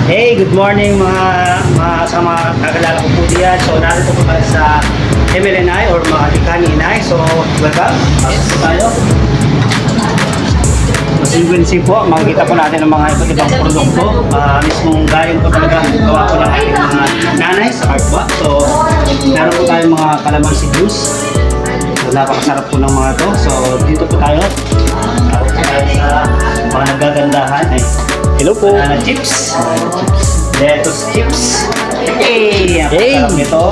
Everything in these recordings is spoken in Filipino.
Hey, good morning sa mga kagalala ko po diyan. So, narito po tayo sa MLNI or mga Likani Inay. So, welcome. Pasok po tayo. Masilwensi po, makikita po natin ang mga iba't ibang produkto. Mismong galing po talaga, gawa po ng ating mga nanay sa Cartwa. So, meron po tayong mga calamansi juice. So, napakasarap po ng mga to. So, dito po tayo. Tapos po tayo sa mga nagagandahan. Hello po. Banana chips. Lettuce chips. Hey! Ang Hey! sarap nito.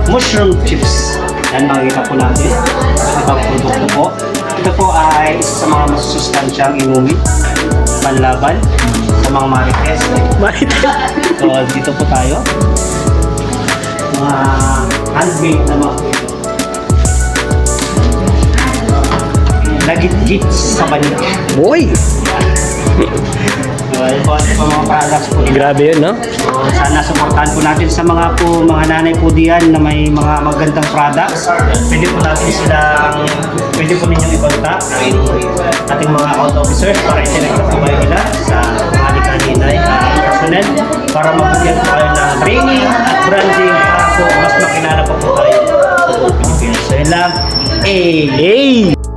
Mushroom chips. Yan, makikita po natin. Ibang produkto po. Ito po ay isa sa mga masusustansyang inumin. Panlaban sa mga marites. So, dito po tayo. Mga handmade na mga nagit-git sa banig. Boy! So, ayun po mga products po. Grabe yun, no? So, sana supportahan po natin sa mga nanay po diyan na may mga magandang products. Pwede po natin pwede po ninyong i-contact ang ating mga account officers para i-select po kayo nila sa mga Likani-Inay personnel para mabigyan po kayo ng training at branding para po mas makilala po tayo sa Pilipinas. So, yun lang. Hey!